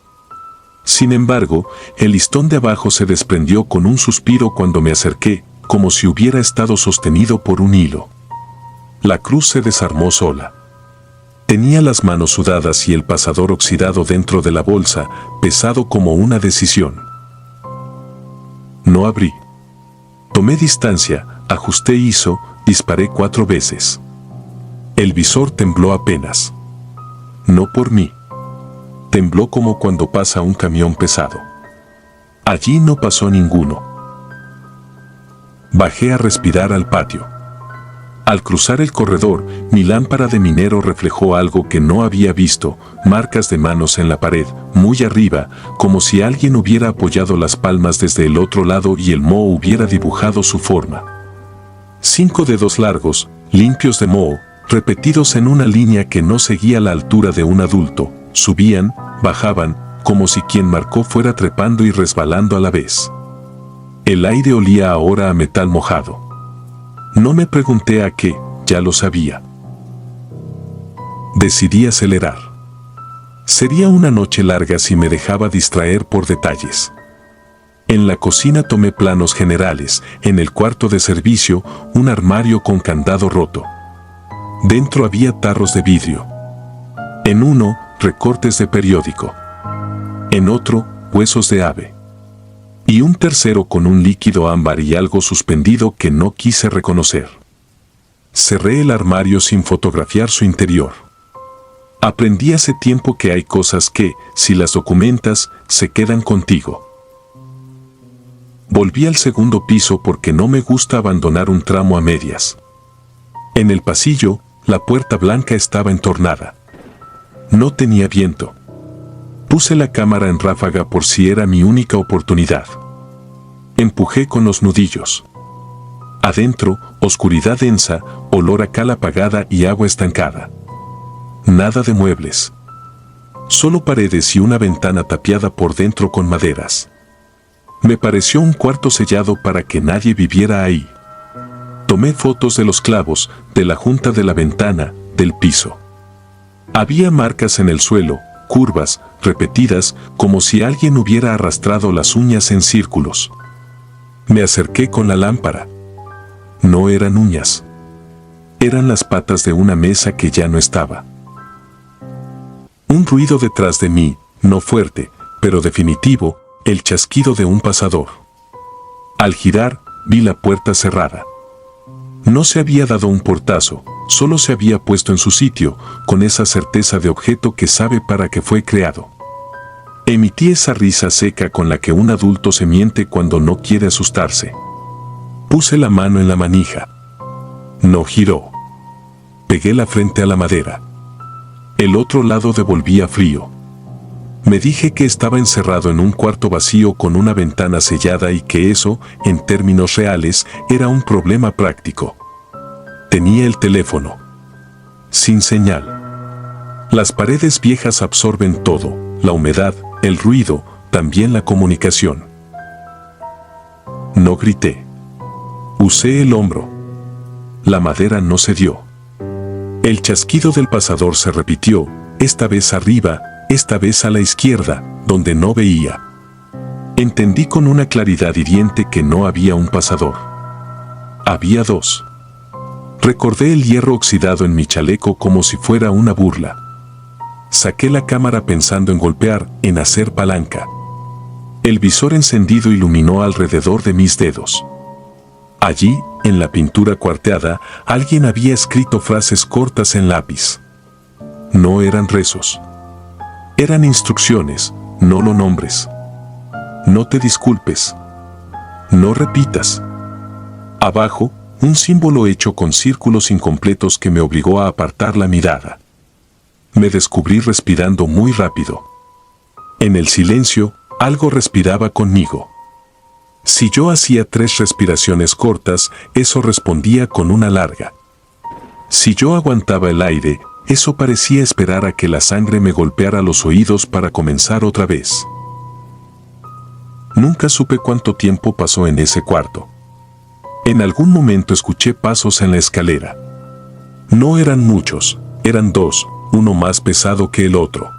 Sin embargo, el listón de abajo se desprendió con un suspiro cuando me acerqué, como si hubiera estado sostenido por un hilo. La cruz se desarmó sola. Tenía las manos sudadas y el pasador oxidado dentro de la bolsa, pesado como una decisión. No abrí. Tomé distancia, ajusté ISO, disparé 4 veces. El visor tembló apenas. No por mí. Tembló como cuando pasa un camión pesado. Allí no pasó ninguno. Bajé a respirar al patio. Al cruzar el corredor, mi lámpara de minero reflejó algo que no había visto: marcas de manos en la pared, muy arriba, como si alguien hubiera apoyado las palmas desde el otro lado y el moho hubiera dibujado su forma. 5 dedos largos, limpios de moho, repetidos en una línea que no seguía la altura de un adulto, subían, bajaban, como si quien marcó fuera trepando y resbalando a la vez. El aire olía ahora a metal mojado. No me pregunté a qué, ya lo sabía. Decidí acelerar. Sería una noche larga si me dejaba distraer por detalles. En la cocina tomé planos generales, en el cuarto de servicio, un armario con candado roto. Dentro había tarros de vidrio. En uno, recortes de periódico. En otro, huesos de ave. Y un tercero con un líquido ámbar y algo suspendido que no quise reconocer. Cerré el armario sin fotografiar su interior. Aprendí hace tiempo que hay cosas que, si las documentas, se quedan contigo. Volví al segundo piso porque no me gusta abandonar un tramo a medias. En el pasillo, la puerta blanca estaba entornada. No tenía viento. Puse la cámara en ráfaga por si era mi única oportunidad. Empujé con los nudillos. Adentro, oscuridad densa, olor a cal apagada y agua estancada. Nada de muebles. Solo paredes y una ventana tapiada por dentro con maderas. Me pareció un cuarto sellado para que nadie viviera ahí. Tomé fotos de los clavos, de la junta de la ventana, del piso. Había marcas en el suelo, curvas, repetidas, como si alguien hubiera arrastrado las uñas en círculos. Me acerqué con la lámpara. No eran uñas. Eran las patas de una mesa que ya no estaba. Un ruido detrás de mí, no fuerte, pero definitivo, el chasquido de un pasador. Al girar, vi la puerta cerrada. No se había dado un portazo, solo se había puesto en su sitio, con esa certeza de objeto que sabe para qué fue creado. Emití esa risa seca con la que un adulto se miente cuando no quiere asustarse. Puse la mano en la manija. No giró. Pegué la frente a la madera. El otro lado devolvía frío. Me dije que estaba encerrado en un cuarto vacío con una ventana sellada y que eso, en términos reales, era un problema práctico. Tenía el teléfono. Sin señal. Las paredes viejas absorben todo, la humedad, el ruido, también la comunicación. No grité. Usé el hombro. La madera no cedió. El chasquido del pasador se repitió, esta vez arriba, esta vez a la izquierda, donde no veía. Entendí con una claridad hiriente que no había un pasador. Había dos. Recordé el hierro oxidado en mi chaleco como si fuera una burla. Saqué la cámara pensando en golpear, en hacer palanca. El visor encendido iluminó alrededor de mis dedos. Allí, en la pintura cuarteada, alguien había escrito frases cortas en lápiz. No eran rezos. Eran instrucciones, no lo nombres. No te disculpes. No repitas. Abajo, un símbolo hecho con círculos incompletos que me obligó a apartar la mirada. Me descubrí respirando muy rápido. En el silencio, algo respiraba conmigo. Si yo hacía 3 respiraciones cortas, eso respondía con una larga. Si yo aguantaba el aire, eso parecía esperar a que la sangre me golpeara los oídos para comenzar otra vez. Nunca supe cuánto tiempo pasó en ese cuarto. En algún momento escuché pasos en la escalera. No eran muchos, eran 2, uno más pesado que el otro.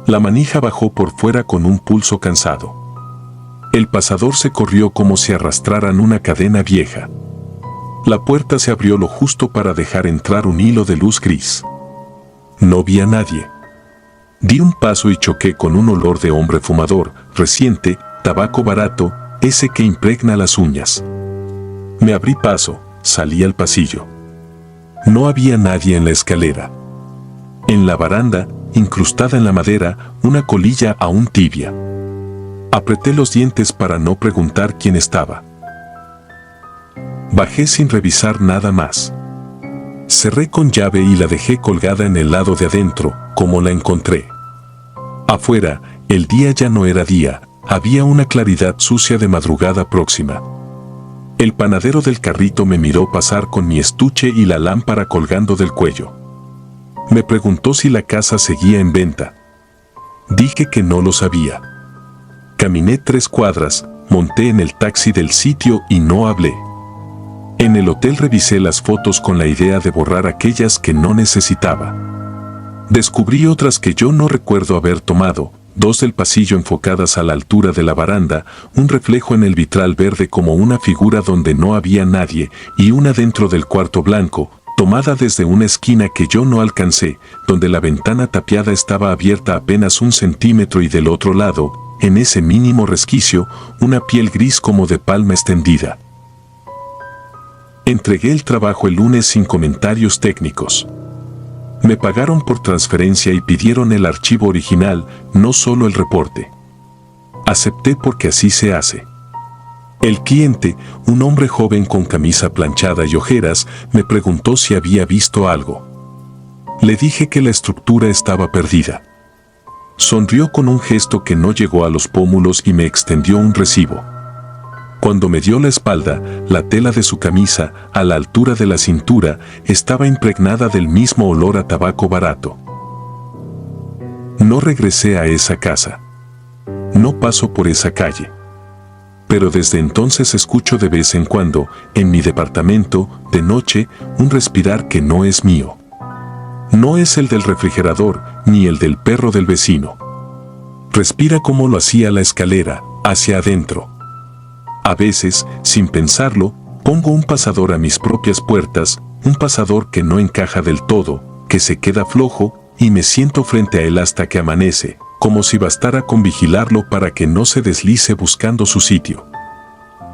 La manija bajó por fuera con un pulso cansado. El pasador se corrió como si arrastraran una cadena vieja. La puerta se abrió lo justo para dejar entrar un hilo de luz gris. No vi a nadie. Di un paso y choqué con un olor de hombre fumador, reciente, tabaco barato, ese que impregna las uñas. Me abrí paso, salí al pasillo. No había nadie en la escalera. En la baranda, incrustada en la madera, una colilla aún tibia. Apreté los dientes para no preguntar quién estaba. Bajé sin revisar nada más. Cerré con llave y la dejé colgada en el lado de adentro, como la encontré. Afuera, el día ya no era día, había una claridad sucia de madrugada próxima. El panadero del carrito me miró pasar con mi estuche y la lámpara colgando del cuello. Me preguntó si la casa seguía en venta. Dije que no lo sabía. Caminé 3 cuadras, monté en el taxi del sitio y no hablé. En el hotel revisé las fotos con la idea de borrar aquellas que no necesitaba. Descubrí otras que yo no recuerdo haber tomado, 2 del pasillo enfocadas a la altura de la baranda, un reflejo en el vitral verde como una figura donde no había nadie, y una dentro del cuarto blanco, tomada desde una esquina que yo no alcancé, donde la ventana tapiada estaba abierta apenas 1 centímetro y del otro lado, en ese mínimo resquicio, una piel gris como de palma extendida. Entregué el trabajo el lunes sin comentarios técnicos. Me pagaron por transferencia y pidieron el archivo original, no solo el reporte. Acepté porque así se hace. El cliente, un hombre joven con camisa planchada y ojeras, me preguntó si había visto algo. Le dije que la estructura estaba perdida. Sonrió con un gesto que no llegó a los pómulos y me extendió un recibo. Cuando me dio la espalda, la tela de su camisa, a la altura de la cintura, estaba impregnada del mismo olor a tabaco barato. No regresé a esa casa. No paso por esa calle. Pero desde entonces escucho de vez en cuando, en mi departamento, de noche, un respirar que no es mío. No es el del refrigerador, ni el del perro del vecino. Respira como lo hacía la escalera, hacia adentro. A veces, sin pensarlo, pongo un pasador a mis propias puertas, un pasador que no encaja del todo, que se queda flojo, y me siento frente a él hasta que amanece, como si bastara con vigilarlo para que no se deslice buscando su sitio.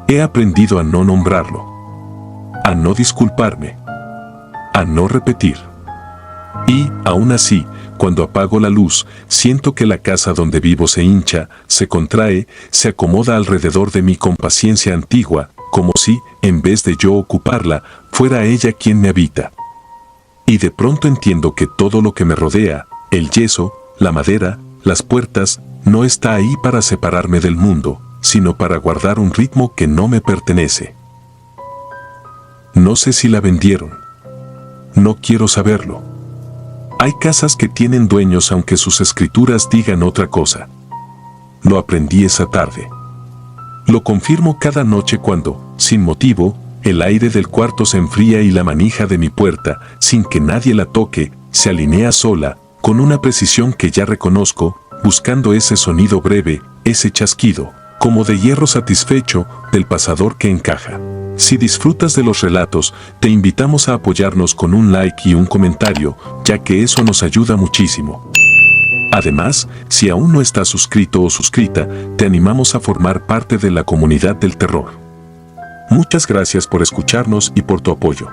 He aprendido a no nombrarlo, a no disculparme, a no repetir. Y, aún así, cuando apago la luz, siento que la casa donde vivo se hincha, se contrae, se acomoda alrededor de mí con paciencia antigua, como si, en vez de yo ocuparla, fuera ella quien me habita. Y de pronto entiendo que todo lo que me rodea, el yeso, la madera, las puertas, no está ahí para separarme del mundo, sino para guardar un ritmo que no me pertenece. No sé si la vendieron. No quiero saberlo. Hay casas que tienen dueños aunque sus escrituras digan otra cosa. Lo aprendí esa tarde. Lo confirmo cada noche cuando, sin motivo, el aire del cuarto se enfría y la manija de mi puerta, sin que nadie la toque, se alinea sola, con una precisión que ya reconozco, buscando ese sonido breve, ese chasquido, como de hierro satisfecho, del pasador que encaja. Si disfrutas de los relatos, te invitamos a apoyarnos con un like y un comentario, ya que eso nos ayuda muchísimo. Además, si aún no estás suscrito o suscrita, te animamos a formar parte de la comunidad del terror. Muchas gracias por escucharnos y por tu apoyo.